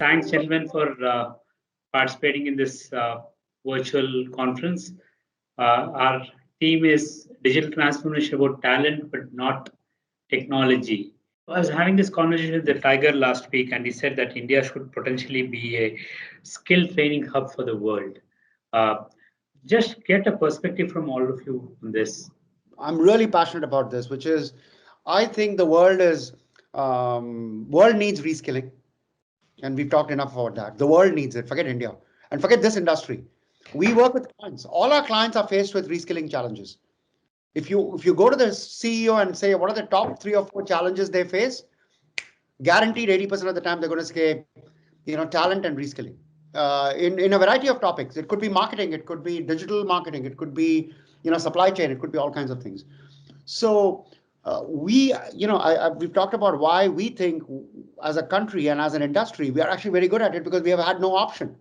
Thanks, gentlemen, for participating in this virtual conference. Our theme is digital transformation about talent, but not technology. I was having this conversation with the Tiger last week, and he said that India should potentially be a skill training hub for the world. Uh, just get a perspective from all of you on this. I'm really passionate about this, which is, I think the world world needs reskilling, and we've talked enough about that. The world needs it. Forget India and forget this industry. We work with clients. All our clients are faced with reskilling challenges. If you go to the CEO and say what are the top 3 or 4 challenges they face, guaranteed 80% of the time they're going to say, talent and reskilling. In a variety of topics. It could be marketing, it could be digital marketing, it could be supply chain, it could be all kinds of things. So we've talked about why we think as a country and as an industry we are actually very good at it, because we have had no option.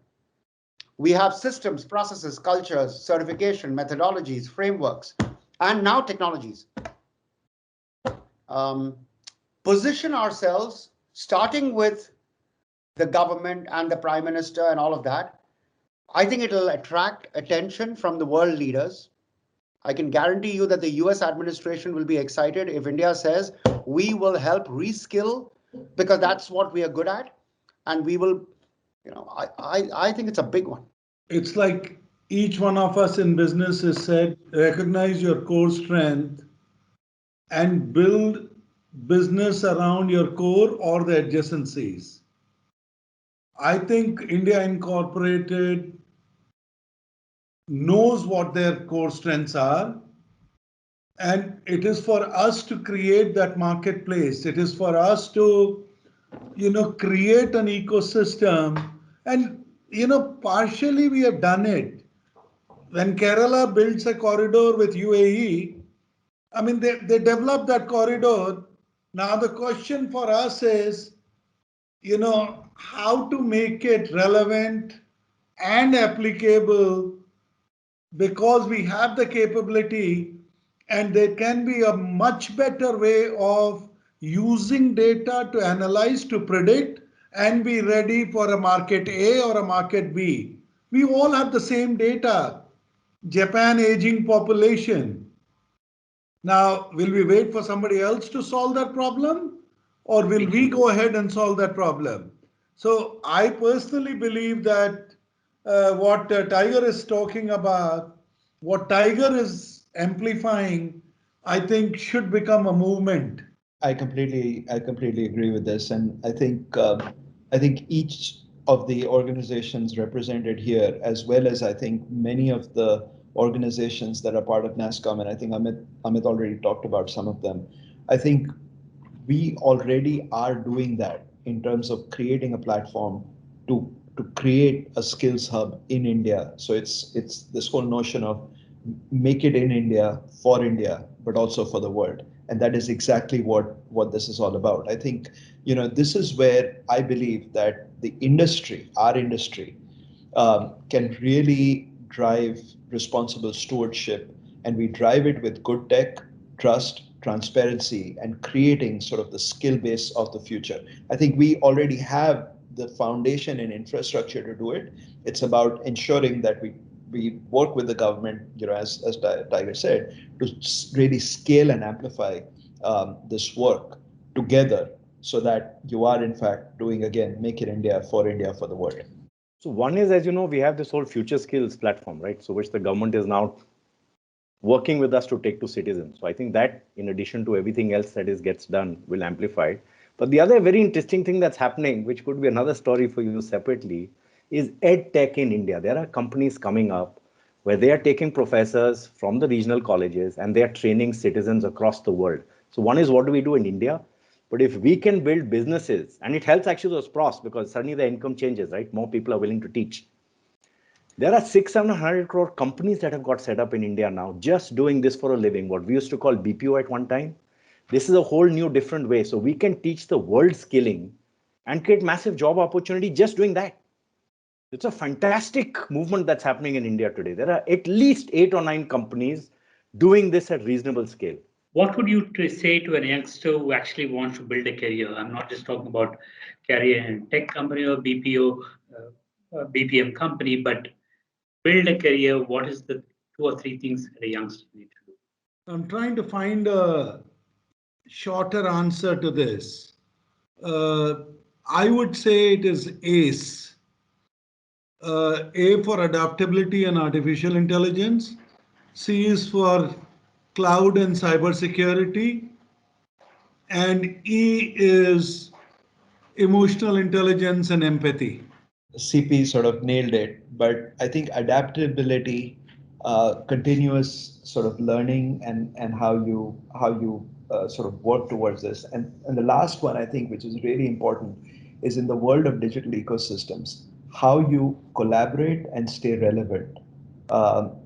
We have systems, processes, cultures, certification, methodologies, frameworks, and now technologies. Position ourselves, starting with the government and the prime minister and all of that. I think it'll attract attention from the world leaders. I can guarantee you that the US administration will be excited if India says we will help reskill, because that's what we are good at. And we will, I think it's a big one. It's like each one of us in business has said, recognize your core strength and build business around your core or the adjacencies. I think India Incorporated knows what their core strengths are, and it is for us to create that marketplace. It is for us to, create an ecosystem, and, partially we have done it. When Kerala builds a corridor with UAE, I mean, they developed that corridor. Now the question for us is, how to make it relevant and applicable, because we have the capability, and there can be a much better way of using data to analyze, to predict, and be ready for a market A or a market B. We all have the same data. Japan aging population. Now, will we wait for somebody else to solve that problem? Or will we go ahead and solve that problem? So I personally believe that what Tiger is talking about, what Tiger is amplifying, I think should become a movement. I completely agree with this, and I think each of the organizations represented here, as well as I think many of the organizations that are part of NASSCOM, and I think Amit already talked about some of them. I think we already are doing that in terms of creating a platform to create a skills hub in India. So it's this whole notion of make it in India, for India, but also for the world. And that is exactly what this is all about. I think, this is where I believe that the industry, our industry, can really drive responsible stewardship, and we drive it with good tech, trust, transparency, and creating sort of the skill base of the future. I think we already have the foundation and infrastructure to do it. It's about ensuring that we work with the government, as Tiger said, to really scale and amplify this work together, so that you are in fact doing, again, make it India, for the world. So one is, as you know, we have this whole future skills platform, right? So which the government is now working with us to take to citizens. So I think that, in addition to everything else that gets done, will amplify it. But the other very interesting thing that's happening, which could be another story for you separately, is ed tech in India. There are companies coming up where they are taking professors from the regional colleges and they are training citizens across the world. So one is, what do we do in India? But if we can build businesses, and it helps actually those profs, because suddenly the income changes, right? More people are willing to teach. There are 600-700 crore companies that have got set up in India now, just doing this for a living, what we used to call BPO at one time. This is a whole new different way. So we can teach the world skilling and create massive job opportunity just doing that. It's a fantastic movement that's happening in India today. There are at least 8 or 9 companies doing this at reasonable scale. What would you say to a youngster who actually wants to build a career? I'm not just talking about career in tech company or BPO, BPM company, but build a career. What is the 2 or 3 things that a youngster needs to do? I'm trying to find a shorter answer to this. I would say it is ACE. A for adaptability and artificial intelligence. C is for cloud and cybersecurity. And E is emotional intelligence and empathy. CP sort of nailed it, but I think adaptability, continuous sort of learning, and how you sort of work towards this, and the last one I think, which is really important, is in the world of digital ecosystems, how you collaborate and stay relevant.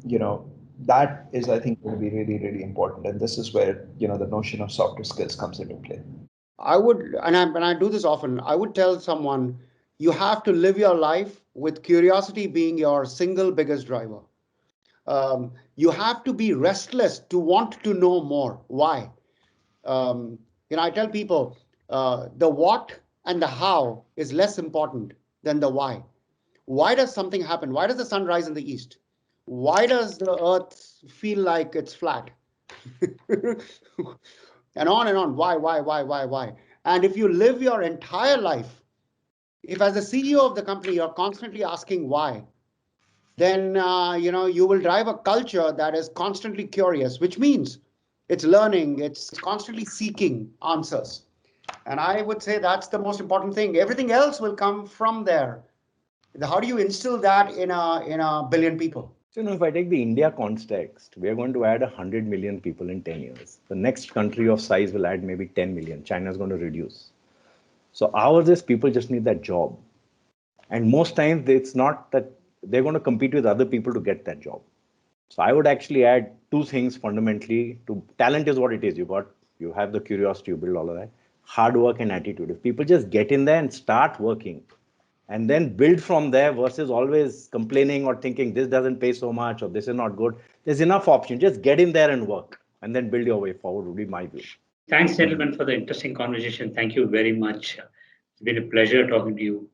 You know, that is, I think, going to be really, really important, and this is where the notion of softer skills comes into play. I would, and I do this often, I would tell someone, you have to live your life with curiosity being your single biggest driver. You have to be restless to want to know more. Why? I tell people the what and the how is less important than the why. Why does something happen? Why does the sun rise in the east? Why does the earth feel like it's flat? And on and on. Why? And if you live your entire life, if as the CEO of the company, you're constantly asking why, then you will drive a culture that is constantly curious, which means it's learning, it's constantly seeking answers. And I would say that's the most important thing. Everything else will come from there. How do you instill that in a billion people? So, if I take the India context, we are going to add 100 million people in 10 years. The next country of size will add maybe 10 million. China is going to reduce. So ours is people just need that job. And most times it's not that they're going to compete with other people to get that job. So I would actually add 2 things fundamentally to talent is what it is. You have the curiosity, you build all of that. Hard work and attitude. If people just get in there and start working and then build from there versus always complaining or thinking this doesn't pay so much or this is not good, there's enough option. Just get in there and work and then build your way forward would be my view. Thanks, gentlemen, for the interesting conversation. Thank you very much. It's been a pleasure talking to you.